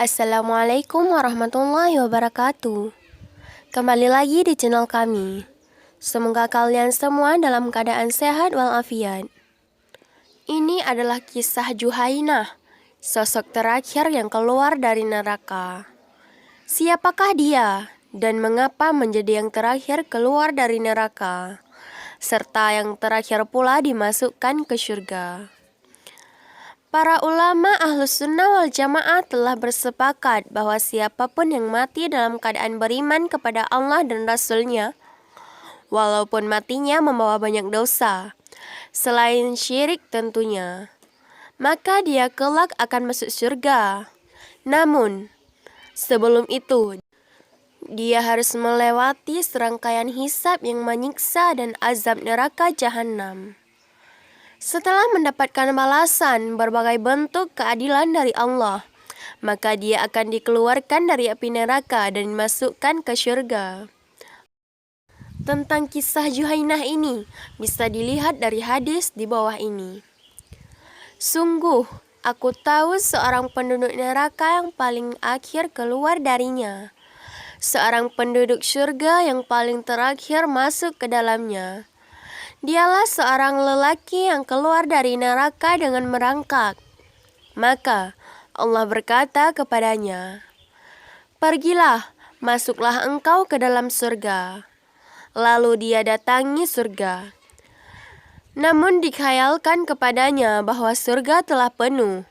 Assalamualaikum warahmatullahi wabarakatuh. Kembali lagi di channel kami. Semoga kalian semua dalam keadaan sehat walafiat. Ini adalah kisah Juhainah, sosok terakhir yang keluar dari neraka. Siapakah dia dan mengapa menjadi yang terakhir keluar dari neraka, serta yang terakhir pula dimasukkan ke surga? Para ulama Ahlus Sunnah wal Jamaah telah bersepakat bahwa siapapun yang mati dalam keadaan beriman kepada Allah dan Rasul-Nya, walaupun matinya membawa banyak dosa, selain syirik tentunya, maka dia kelak akan masuk surga. Namun, sebelum itu, dia harus melewati serangkaian hisab yang menyiksa dan azab neraka jahanam. Setelah mendapatkan balasan berbagai bentuk keadilan dari Allah, maka dia akan dikeluarkan dari api neraka dan dimasukkan ke surga. Tentang kisah Juhainah ini bisa dilihat dari hadis di bawah ini. Sungguh, aku tahu seorang penduduk neraka yang paling akhir keluar darinya, seorang penduduk surga yang paling terakhir masuk ke dalamnya. Dialah seorang lelaki yang keluar dari neraka dengan merangkak. Maka Allah berkata kepadanya, "Pergilah, masuklah engkau ke dalam surga." Lalu dia datangi surga. Namun dikhayalkan kepadanya bahwa surga telah penuh.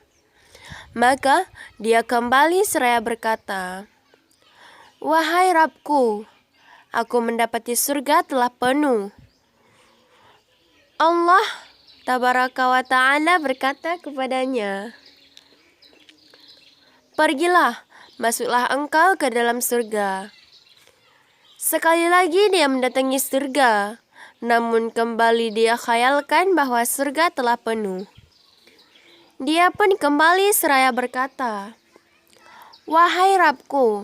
Maka dia kembali seraya berkata, "Wahai Rabbku, aku mendapati surga telah penuh." Allah Tabaraka wa Ta'ala berkata kepadanya, "Pergilah, masuklah engkau ke dalam surga." Sekali lagi dia mendatangi surga, namun kembali dia khayalkan bahwa surga telah penuh. Dia pun kembali seraya berkata, "Wahai Rabbku,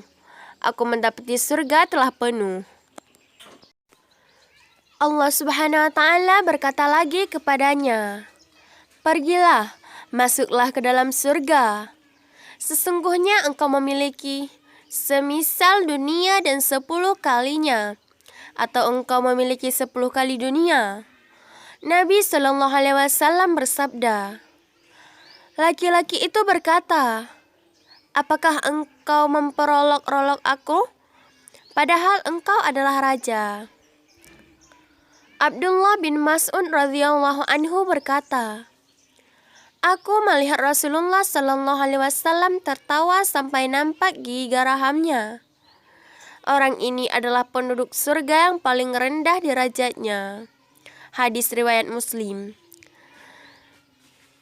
aku mendapati surga telah penuh." Allah Subhanahu wa Ta'ala berkata lagi kepadanya, "Pergilah, masuklah ke dalam surga. Sesungguhnya engkau memiliki semisal dunia dan 10 kalinya, atau engkau memiliki 10 kali dunia." Nabi Shallallahu Alaihi Wasallam bersabda, laki-laki itu berkata, "Apakah engkau memperolok-olok aku? Padahal engkau adalah raja." Abdullah bin Mas'ud radhiyallahu anhu berkata, "Aku melihat Rasulullah sallallahu alaihi wasallam tertawa sampai nampak gigi garahamnya. Orang ini adalah penduduk surga yang paling rendah derajatnya." Hadis riwayat Muslim.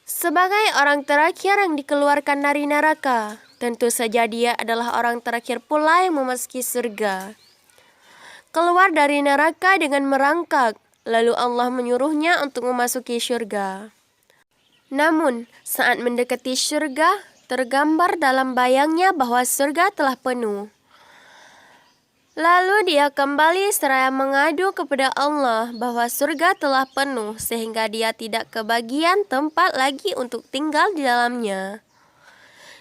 Sebagai orang terakhir yang dikeluarkan dari neraka, tentu saja dia adalah orang terakhir pula yang memasuki surga. Keluar dari neraka dengan merangkak, lalu Allah menyuruhnya untuk memasuki surga. Namun, saat mendekati surga, tergambar dalam bayangnya bahwa surga telah penuh. Lalu dia kembali seraya mengadu kepada Allah bahwa surga telah penuh sehingga dia tidak kebagian tempat lagi untuk tinggal di dalamnya.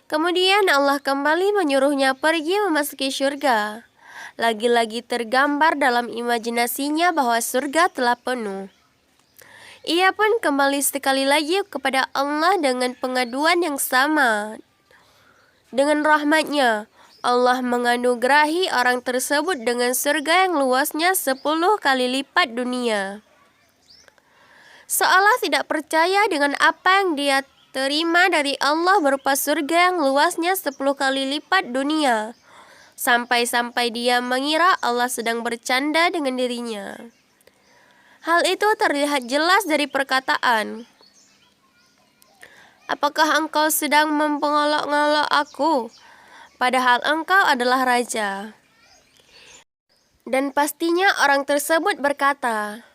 Kemudian Allah kembali menyuruhnya pergi memasuki surga. Lagi-lagi tergambar dalam imajinasinya bahwa surga telah penuh. Ia pun kembali sekali lagi kepada Allah dengan pengaduan yang sama. Dengan rahmatnya, Allah menganugerahi orang tersebut dengan surga yang luasnya 10 kali lipat dunia. Seolah tidak percaya dengan apa yang dia terima dari Allah berupa surga yang luasnya 10 kali lipat dunia. Sampai-sampai dia mengira Allah sedang bercanda dengan dirinya. Hal itu terlihat jelas dari perkataan, "Apakah engkau sedang mempengolok-olok aku? Padahal engkau adalah raja." Dan pastinya orang tersebut berkata,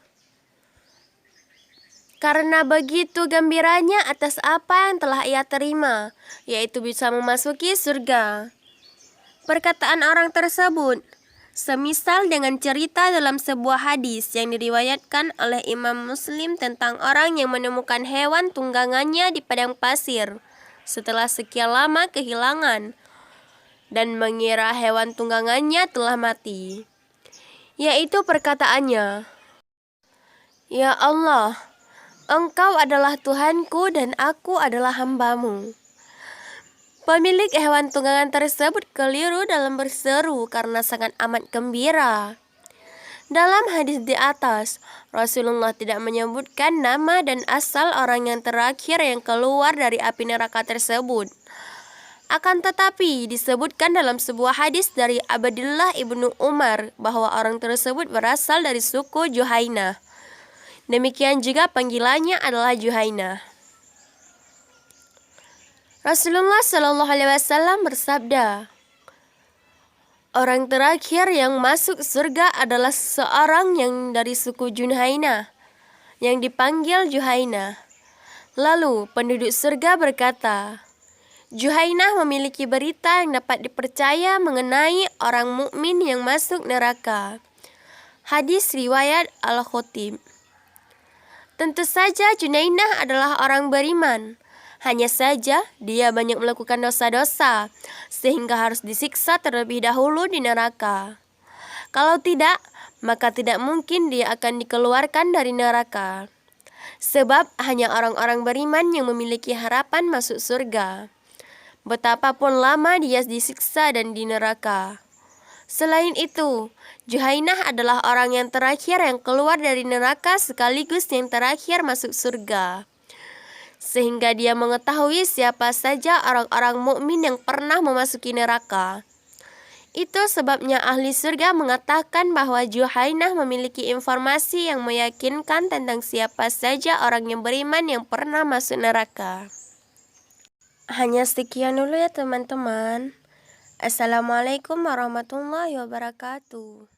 karena begitu gembiranya atas apa yang telah ia terima, yaitu bisa memasuki surga. Perkataan orang tersebut semisal dengan cerita dalam sebuah hadis yang diriwayatkan oleh Imam Muslim tentang orang yang menemukan hewan tunggangannya di padang pasir setelah sekian lama kehilangan. dan mengira hewan tunggangannya telah mati. Yaitu perkataannya, "Ya Allah, Engkau adalah Tuhanku dan aku adalah hamba-Mu." Pemilik hewan tunggangan tersebut keliru dalam berseru karena sangat amat gembira. Dalam hadis di atas, Rasulullah tidak menyebutkan nama dan asal orang yang terakhir yang keluar dari api neraka tersebut. Akan tetapi disebutkan dalam sebuah hadis dari Abdullah ibnu Umar bahwa orang tersebut berasal dari suku Juhainah. Demikian juga panggilannya adalah Juhainah. Rasulullah Shallallahu Alaihi Wasallam bersabda, orang terakhir yang masuk surga adalah seorang yang dari suku Juhainah, yang dipanggil Juhainah. Lalu penduduk surga berkata, Juhainah memiliki berita yang dapat dipercaya mengenai orang mukmin yang masuk neraka. Hadis riwayat Al-Khatib. Tentu saja Juhainah adalah orang beriman. Hanya saja dia banyak melakukan dosa-dosa sehingga harus disiksa terlebih dahulu di neraka. Kalau tidak, maka tidak mungkin dia akan dikeluarkan dari neraka. Sebab hanya orang-orang beriman yang memiliki harapan masuk surga, betapapun lama dia disiksa dan di neraka. Selain itu, Juhainah adalah orang yang terakhir yang keluar dari neraka sekaligus yang terakhir masuk surga, sehingga dia mengetahui siapa saja orang-orang mukmin yang pernah memasuki neraka. Itu sebabnya ahli surga mengatakan bahwa Juhainah memiliki informasi yang meyakinkan tentang siapa saja orang yang beriman yang pernah masuk neraka. Hanya sekian dulu ya teman-teman. Assalamualaikum warahmatullahi wabarakatuh.